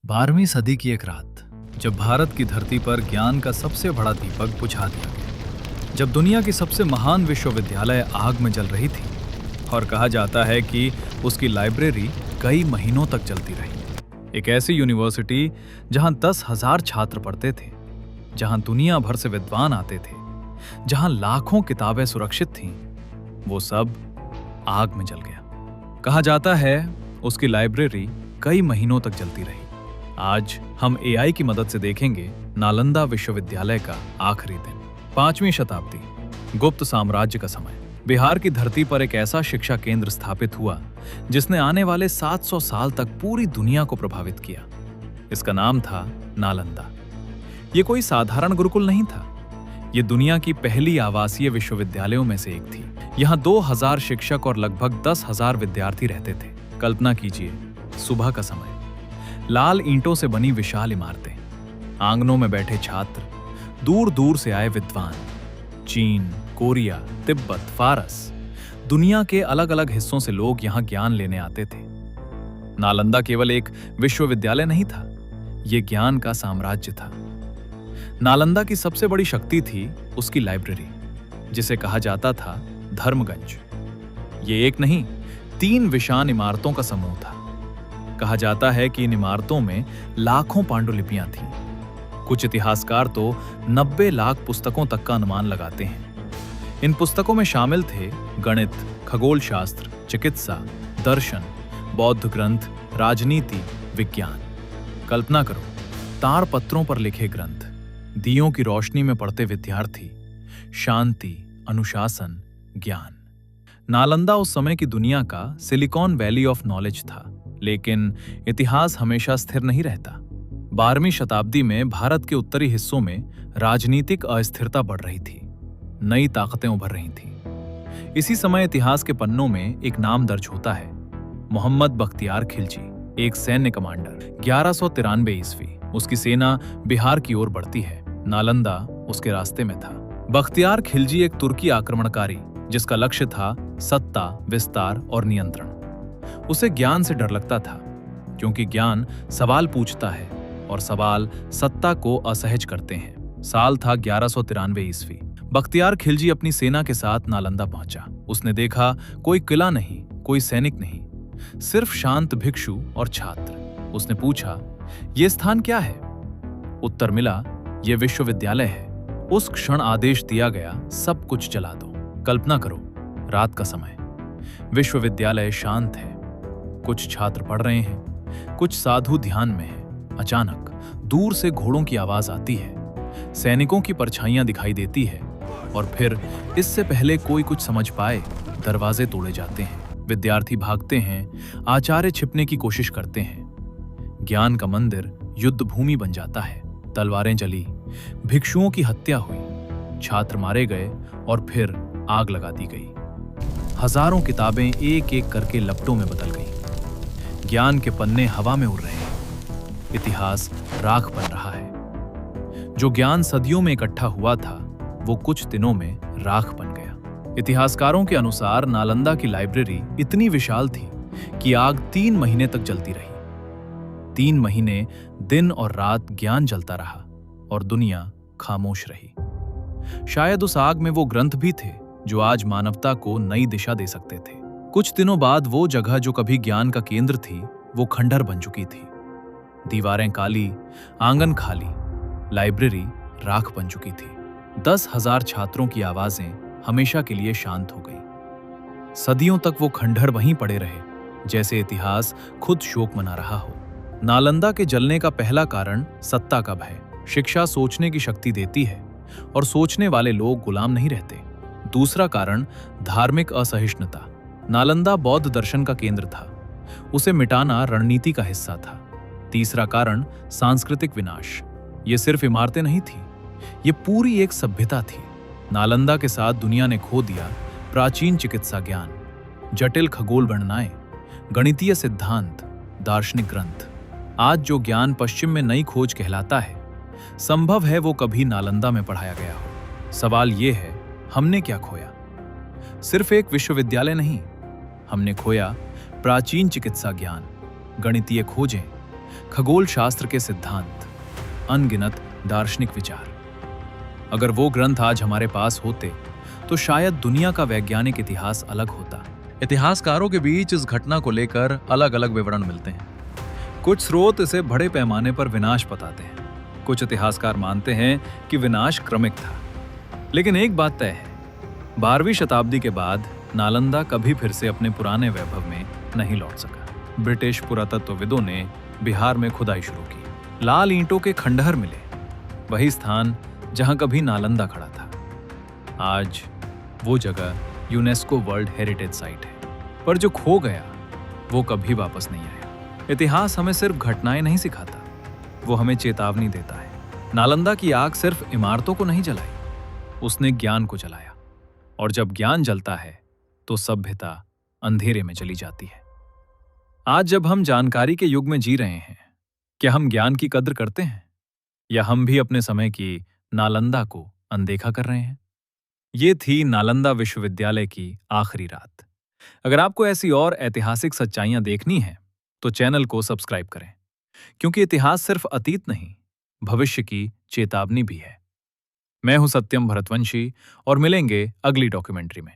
12वीं सदी की एक रात, जब भारत की धरती पर ज्ञान का सबसे बड़ा दीपक बुझा दिया गया, जब दुनिया की सबसे महान विश्वविद्यालय आग में जल रही थी और कहा जाता है कि उसकी लाइब्रेरी कई महीनों तक चलती रही। एक ऐसी यूनिवर्सिटी जहां 10,000 छात्र पढ़ते थे, जहां दुनिया भर से विद्वान आते थे, जहां लाखों किताबें सुरक्षित थीं, वो सब आग में जल गया। कहा जाता है उसकी लाइब्रेरी कई महीनों तक जलती रही। आज हम एआई की मदद से देखेंगे नालंदा विश्वविद्यालय का आखिरी दिन। 5वीं शताब्दी, गुप्त साम्राज्य का समय। बिहार की धरती पर एक ऐसा शिक्षा केंद्र स्थापित हुआ जिसने आने वाले 700 साल तक पूरी दुनिया को प्रभावित किया। इसका नाम था नालंदा। ये कोई साधारण गुरुकुल नहीं था, ये दुनिया की पहली आवासीय विश्वविद्यालयों में से एक थी। यहाँ 2000 शिक्षक और लगभग 10,000 विद्यार्थी रहते थे। कल्पना कीजिए, सुबह का समय, लाल ईंटों से बनी विशाल इमारतें, आंगनों में बैठे छात्र, दूर दूर से आए विद्वान, चीन, कोरिया, तिब्बत, फारस, दुनिया के अलग अलग हिस्सों से लोग यहाँ ज्ञान लेने आते थे। नालंदा केवल एक विश्वविद्यालय नहीं था, ये ज्ञान का साम्राज्य था। नालंदा की सबसे बड़ी शक्ति थी उसकी लाइब्रेरी, जिसे कहा जाता था धर्मगंज। ये एक नहीं, 3 विशाल इमारतों का समूह था। कहा जाता है कि इन इमारतों में लाखों पांडुलिपियां थीं। कुछ इतिहासकार तो 90 लाख पुस्तकों तक का अनुमान लगाते हैं। इन पुस्तकों में शामिल थे गणित, खगोल शास्त्र, चिकित्सा, दर्शन, बौद्ध ग्रंथ, राजनीति, विज्ञान। कल्पना करो, ताड़पत्रों पर लिखे ग्रंथ, दियों की रोशनी में पढ़ते विद्यार्थी, शांति, अनुशासन, ज्ञान। नालंदा उस समय की दुनिया का सिलिकॉन वैली ऑफ नॉलेज था। लेकिन इतिहास हमेशा स्थिर नहीं रहता। 12वीं शताब्दी में भारत के उत्तरी हिस्सों में राजनीतिक अस्थिरता बढ़ रही थी, नई ताकतें उभर रही थीं। इसी समय इतिहास के पन्नों में एक नाम दर्ज होता है, मोहम्मद बख्तियार खिलजी, एक सैन्य कमांडर। 1193 ईस्वी उसकी सेना बिहार की ओर बढ़ती है। नालंदा उसके रास्ते में था। बख्तियार खिलजी एक तुर्की आक्रमणकारी, जिसका लक्ष्य था सत्ता, विस्तार और नियंत्रण। उसे ज्ञान से डर लगता था, क्योंकि ज्ञान सवाल पूछता है और सवाल सत्ता को असहज करते हैं। साल था 1193 ईस्वी। बख्तियार खिलजी अपनी सेना के साथ नालंदा पहुंचा। उसने देखा कोई किला नहीं, कोई सैनिक नहीं, सिर्फ शांत भिक्षु और छात्र। उसने पूछा, ये स्थान क्या है? उत्तर मिला, यह विश्वविद्यालय है। उस क्षण आदेश दिया गया, सब कुछ जला दो। कल्पना करो, रात का समय, विश्वविद्यालय शांत है, कुछ छात्र पढ़ रहे हैं, कुछ साधु ध्यान में हैं। अचानक दूर से घोड़ों की आवाज आती है, सैनिकों की परछाइयां दिखाई देती है और फिर इससे पहले कोई कुछ समझ पाए, दरवाजे तोड़े जाते हैं, विद्यार्थी भागते हैं, आचार्य छिपने की कोशिश करते हैं। ज्ञान का मंदिर युद्ध भूमि बन जाता है। तलवारें जली, भिक्षुओं की हत्या हुई, छात्र मारे गए और फिर आग लगा दी गई। हजारों किताबें एक एक करके लपटों में बदल गईं। ज्ञान के पन्ने हवा में उड़ रहे हैं, इतिहास राख बन रहा है। जो ज्ञान सदियों में इकट्ठा हुआ था, वो कुछ दिनों में राख बन गया। इतिहासकारों के अनुसार नालंदा की लाइब्रेरी इतनी विशाल थी कि आग 3 महीने तक जलती रही। 3 महीने दिन और रात ज्ञान जलता रहा और दुनिया खामोश रही। शायद उस आग में वो ग्रंथ भी थे जो आज मानवता को नई दिशा दे सकते थे। कुछ दिनों बाद वो जगह जो कभी ज्ञान का केंद्र थी, वो खंडहर बन चुकी थी। दीवारें काली, आंगन खाली, लाइब्रेरी राख बन चुकी थी। 10,000 छात्रों की आवाजें हमेशा के लिए शांत हो गई। सदियों तक वो खंडहर वहीं पड़े रहे, जैसे इतिहास खुद शोक मना रहा हो। नालंदा के जलने का पहला कारण सत्ता का भय। शिक्षा सोचने की शक्ति देती है और सोचने वाले लोग गुलाम नहीं रहते। दूसरा कारण धार्मिक असहिष्णुता। नालंदा बौद्ध दर्शन का केंद्र था, उसे मिटाना रणनीति का हिस्सा था। तीसरा कारण सांस्कृतिक विनाश। ये सिर्फ इमारतें नहीं थी, ये पूरी एक सभ्यता थी। नालंदा के साथ दुनिया ने खो दिया प्राचीन चिकित्सा ज्ञान, जटिल खगोल गणनाएं, गणितीय सिद्धांत, दार्शनिक ग्रंथ। आज जो ज्ञान पश्चिम में नई खोज कहलाता है, संभव है वो कभी नालंदा में पढ़ाया गया हो। सवाल ये है, हमने क्या खोया? सिर्फ एक विश्वविद्यालय नहीं, हमने खोया प्राचीन चिकित्सा ज्ञान, गणितीय खोजें, खगोल शास्त्र के सिद्धांत, अनगिनत दार्शनिक विचार। अगर वो ग्रंथ आज हमारे पास होते तो शायद दुनिया का वैज्ञानिक इतिहास अलग होता। इतिहासकारों के बीच इस घटना को लेकर अलग अलग विवरण मिलते हैं। कुछ स्रोत इसे बड़े पैमाने पर विनाश बताते हैं, कुछ इतिहासकार मानते हैं कि विनाश क्रमिक था। लेकिन एक बात तय है, 12वीं शताब्दी के बाद नालंदा कभी फिर से अपने पुराने वैभव में नहीं लौट सका। ब्रिटिश पुरातत्वविदों ने बिहार में खुदाई शुरू की। लाल ईंटों के खंडहर मिले, वही स्थान जहां कभी नालंदा खड़ा था। आज वो जगह यूनेस्को वर्ल्ड हेरिटेज साइट है, पर जो खो गया वो कभी वापस नहीं आया। इतिहास हमें सिर्फ घटनाएं नहीं सिखाता, वो हमें चेतावनी देता है। नालंदा की आग सिर्फ इमारतों को नहीं जलाई, उसने ज्ञान को जलाया, और जब ज्ञान जलता है तो सभ्यता अंधेरे में चली जाती है। आज जब हम जानकारी के युग में जी रहे हैं, क्या हम ज्ञान की कद्र करते हैं, या हम भी अपने समय की नालंदा को अनदेखा कर रहे हैं? ये थी नालंदा विश्वविद्यालय की आखिरी रात। अगर आपको ऐसी और ऐतिहासिक सच्चाइयां देखनी हैं, तो चैनल को सब्सक्राइब करें, क्योंकि इतिहास सिर्फ अतीत नहीं, भविष्य की चेतावनी भी है। मैं हूं सत्यम भरतवंशी और मिलेंगे अगली डॉक्यूमेंट्री में।